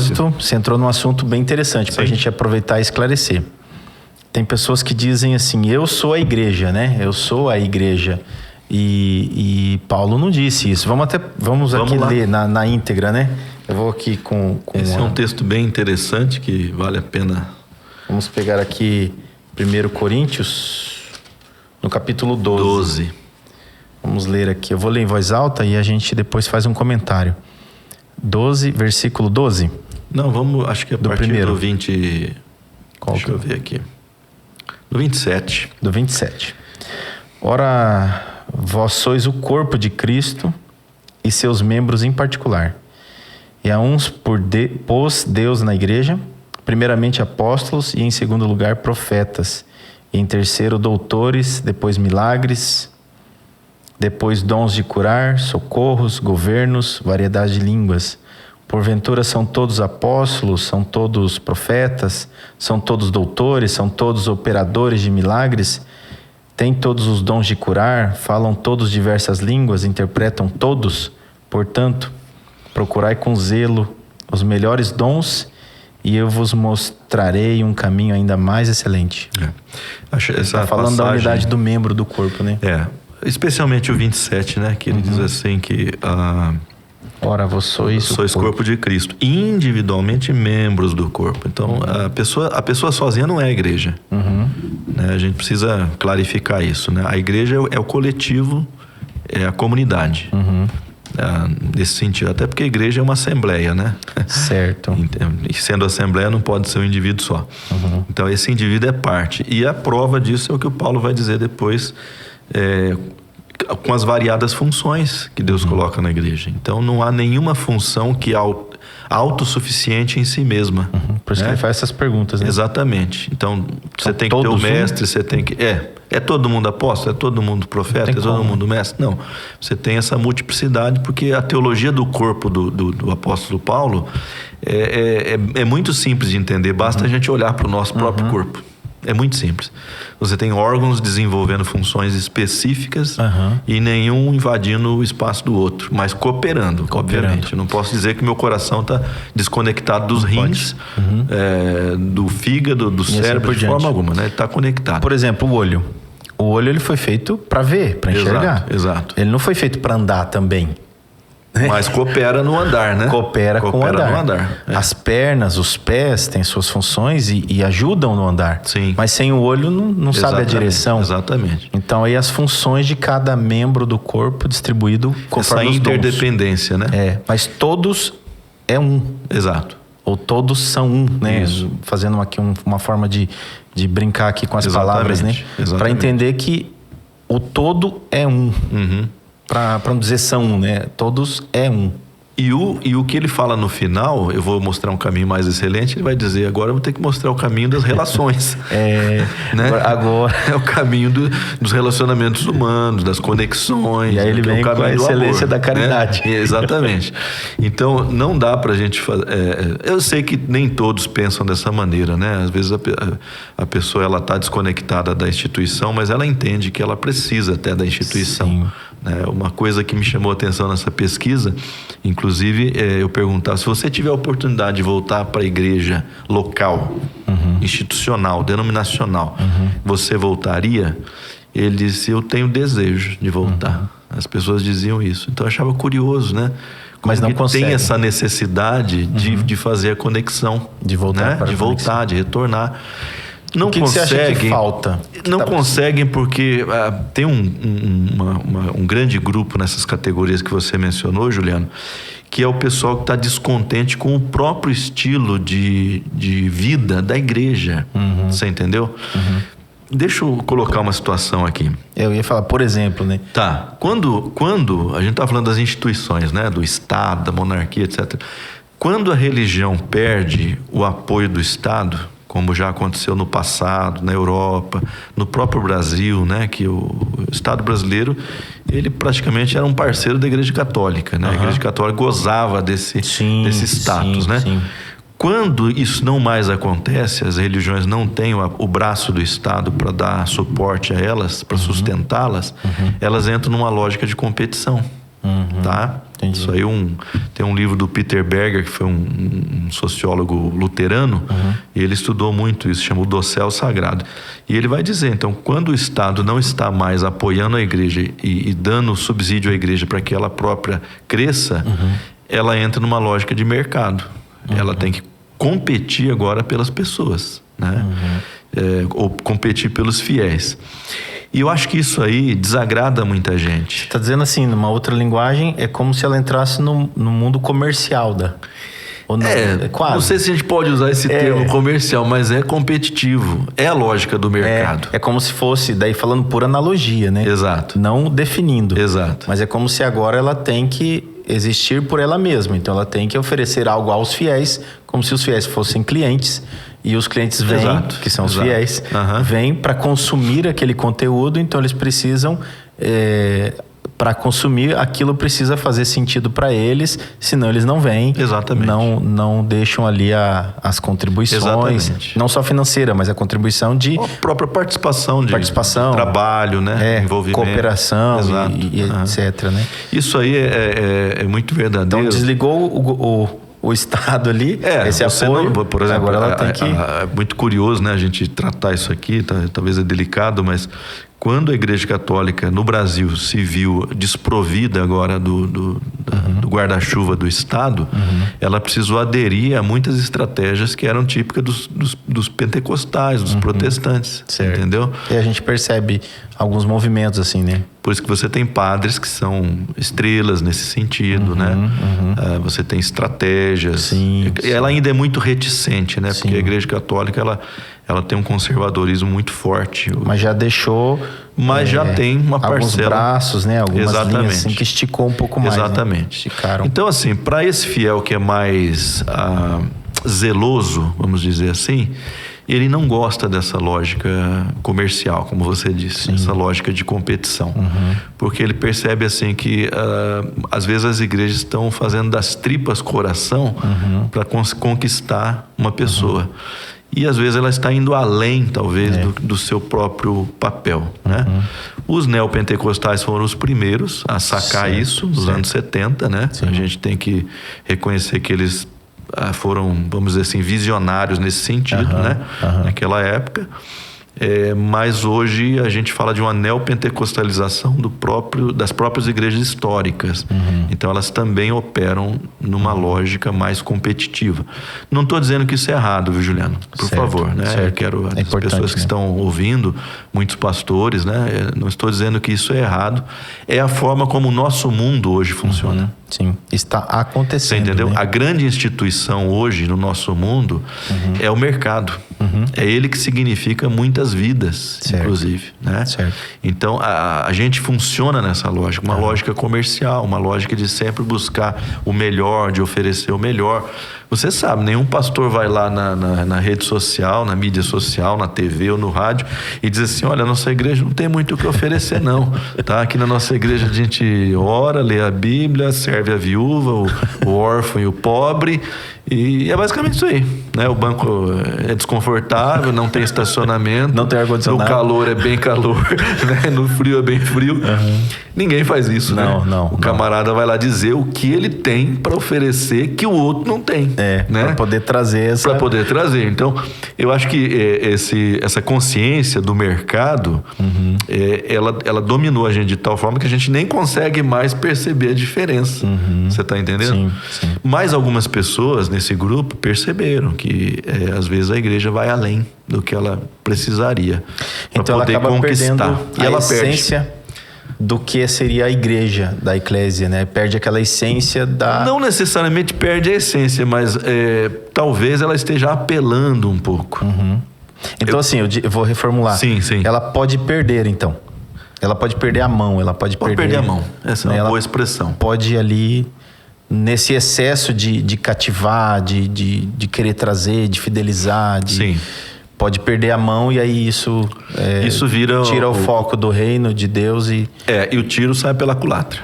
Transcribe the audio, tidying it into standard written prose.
propósito, você entrou num assunto bem interessante para a gente aproveitar e esclarecer. Tem pessoas que dizem assim, eu sou a igreja, né? Eu sou a igreja. E Paulo não disse isso. Vamos aqui lá ler na íntegra, né? Eu vou aqui com esse é um texto bem interessante que vale a pena. Vamos pegar aqui 1 Coríntios, no capítulo 12. Vamos ler aqui. Eu vou ler em voz alta e a gente depois faz um comentário. 12, versículo 12. Não, vamos, acho que é a partir do 20... Deixa eu ver aqui. Do 27. Do 27. Ora, vós sois o corpo de Cristo e seus membros em particular. E a uns pôs Deus na igreja, primeiramente apóstolos e em segundo lugar profetas. E em terceiro doutores, depois milagres, depois dons de curar, socorros, governos, variedade de línguas. Porventura são todos apóstolos, são todos profetas, são todos doutores, são todos operadores de milagres, têm todos os dons de curar, falam todos diversas línguas, interpretam todos. Portanto, procurai com zelo os melhores dons e eu vos mostrarei um caminho ainda mais excelente. Está falando da unidade do membro do corpo, né? Especialmente o 27, né? Que ele diz assim que... Ora, vós sois corpo de Cristo, individualmente membros do corpo. Então, a pessoa sozinha não é a igreja. Né? A gente precisa clarificar isso, né? A igreja é o coletivo, é a comunidade. Nesse sentido, até porque a igreja é uma assembleia, né? Certo. E sendo assembleia não pode ser um indivíduo só. Então, esse indivíduo é parte. E a prova disso é o que o Paulo vai dizer depois, com as variadas funções que Deus coloca na igreja. Então, não há nenhuma função que é autossuficiente em si mesma. Por isso que ele faz essas perguntas, né? Exatamente. Então, você tem que ter o mestre, você tem que... É todo mundo apóstolo? É todo mundo profeta? É todo mundo mestre? Não. Você tem essa multiplicidade, porque a teologia do corpo do apóstolo Paulo é muito simples de entender. Basta a gente olhar para o nosso próprio corpo. É muito simples. Você tem órgãos desenvolvendo funções específicas e nenhum invadindo o espaço do outro, mas cooperando. Obviamente. Eu não posso dizer que meu coração está desconectado dos rins, do fígado, do cérebro, de forma alguma, né? Ele está conectado. Por exemplo, o olho. O olho ele foi feito para ver, para enxergar. Exato. Ele não foi feito para andar também. Mas coopera no andar, né? Coopera com o andar. No andar. As pernas, os pés têm suas funções e ajudam no andar. Sim. Mas sem o olho não sabe a direção. Exatamente. Então aí as funções de cada membro do corpo distribuído conforme essa os dons. interdependência, né? Mas todos é um. Exato. Ou todos são um, né? Isso. Fazendo aqui uma forma de brincar aqui com as palavras, né? Para entender que o todo é um. Para não dizer são um, né? Todos é um. E o que ele fala no final, eu vou mostrar um caminho mais excelente, ele vai dizer, agora eu vou ter que mostrar o caminho das relações. Né? Agora é o caminho dos relacionamentos humanos, das conexões. E aí ele vem com a excelência da caridade. Né? Exatamente. Então, não dá pra gente fazer... eu sei que nem todos pensam dessa maneira, né? Às vezes a pessoa ela tá desconectada da instituição, mas ela entende que ela precisa até da instituição. Sim. Uma coisa que me chamou a atenção nessa pesquisa, inclusive, eu perguntava, se você tiver a oportunidade de voltar para a igreja local, institucional, denominacional, você voltaria? Ele disse, eu tenho desejo de voltar. As pessoas diziam isso. Então eu achava curioso, né? Mas não consegue. Tem essa necessidade de fazer a conexão. De voltar, né? De voltar, de retornar. Não o que conseguem, você acha que falta? Não conseguem porque tem um grande grupo nessas categorias que você mencionou, Juliano, que é o pessoal que está descontente com o próprio estilo de vida da igreja. Você entendeu? Deixa eu colocar uma situação aqui. Eu ia falar, por exemplo, né? Tá. Quando a gente está falando das instituições, né? Do Estado, da monarquia, etc. Quando a religião perde o apoio do Estado, como já aconteceu no passado, na Europa, no próprio Brasil, né? Que o Estado brasileiro, ele praticamente era um parceiro da Igreja Católica, né? A Igreja Católica gozava desse status, né? Sim. Quando isso não mais acontece, as religiões não têm o braço do Estado para dar suporte a elas, para sustentá-las, elas entram numa lógica de competição, tá? Entendi. Isso aí tem um livro do Peter Berger, que foi um sociólogo luterano, e ele estudou muito isso, chama o Dossel Sagrado. E ele vai dizer, então, quando o Estado não está mais apoiando a igreja e dando subsídio à igreja para que ela própria cresça, ela entra numa lógica de mercado. Ela tem que competir agora pelas pessoas, né? Ou competir pelos fiéis. E eu acho que isso aí desagrada muita gente. Tá dizendo assim, numa outra linguagem, é como se ela entrasse no mundo comercial da... Ou não? Quase. Não sei se a gente pode usar esse termo comercial, mas é competitivo. É a lógica do mercado. É como se fosse, daí falando por analogia, né? Exato. Não definindo. Exato. Mas é como se agora ela tem que existir por ela mesma. Então ela tem que oferecer algo aos fiéis, como se os fiéis fossem clientes. E os clientes vêm, que são os fiéis, vêm para consumir aquele conteúdo, então eles precisam, para consumir, aquilo precisa fazer sentido para eles, senão eles não vêm. Exatamente. Não deixam ali as contribuições, exatamente. Não só financeira, mas a contribuição de... A própria participação de trabalho, né? Envolvimento. Cooperação e etc. Né? Isso aí é muito verdadeiro. Então desligou o Estado ali, esse apoio, não, por exemplo, agora ela tem que... É muito curioso, né, a gente tratar isso aqui, talvez é delicado, mas quando a Igreja Católica no Brasil se viu desprovida agora do guarda-chuva do Estado, ela precisou aderir a muitas estratégias que eram típicas dos pentecostais, dos protestantes, certo. Entendeu? E a gente percebe alguns movimentos assim, né? Por isso que você tem padres que são estrelas nesse sentido, né? Você tem estratégias. Sim. Ela ainda é muito reticente, né? Porque a Igreja Católica, ela tem um conservadorismo muito forte. Mas já deixou... Mas já tem uma parcela. Alguns braços, né? Algumas linhas assim, que esticou um pouco mais. Exatamente. Né? Esticaram. Então, assim, para esse fiel que é mais zeloso, vamos dizer assim, ele não gosta dessa lógica comercial, como você disse, essa lógica de competição. Porque ele percebe assim que às vezes as igrejas estão fazendo das tripas coração para conquistar uma pessoa. E às vezes ela está indo além, talvez, do seu próprio papel, né? Os neopentecostais foram os primeiros a sacar isso nos anos 70, né? A gente tem que reconhecer que eles foram, vamos dizer assim, visionários nesse sentido, né? Naquela época. Mas hoje a gente fala de uma neopentecostalização das próprias igrejas históricas. Então elas também operam numa lógica mais competitiva. Não estou dizendo que isso é errado, viu, Juliano? Por favor, né? Eu quero as pessoas que estão ouvindo, muitos pastores, né? Não estou dizendo que isso é errado. É a forma como o nosso mundo hoje funciona. Sim, está acontecendo. Você entendeu? Né? A grande instituição hoje no nosso mundo é o mercado. É ele que significa muitas vidas, inclusive, né? Então a gente funciona nessa lógica, uma lógica comercial, uma lógica de sempre buscar o melhor, de oferecer o melhor. Você sabe, nenhum pastor vai lá na rede social, na mídia social, na TV ou no rádio e diz assim: olha, a nossa igreja não tem muito o que oferecer não, tá? Aqui na nossa igreja a gente ora, lê a Bíblia, serve a viúva, o órfão e o pobre, e é basicamente isso aí, né? O banco é desconfortável, não tem estacionamento, não tem ar-condicionado, no calor é bem calor, né? No frio é bem frio. Ninguém faz isso, né? O camarada vai lá dizer o que ele tem para oferecer que o outro não tem. Né? Para poder trazer essa... Para poder trazer. Então, eu acho que essa consciência do mercado, ela dominou a gente de tal forma que a gente nem consegue mais perceber a diferença. Você está entendendo? Sim. Mas algumas pessoas nesse grupo perceberam que, às vezes, a igreja vai além do que ela precisaria para poder ela acaba conquistar. E ela essência do que seria a igreja da eclésia, né? Perde aquela essência da... Não necessariamente perde a essência, mas talvez ela esteja apelando um pouco. Então, assim, eu vou reformular. Sim. Ela pode perder, então. Ela pode perder a mão, ela pode perder a mão. Essa é uma boa expressão. Pode ali, nesse excesso de cativar, de querer trazer, de fidelizar, Sim. Pode perder a mão e aí isso vira tira o foco do reino de Deus e o tiro sai pela culatra.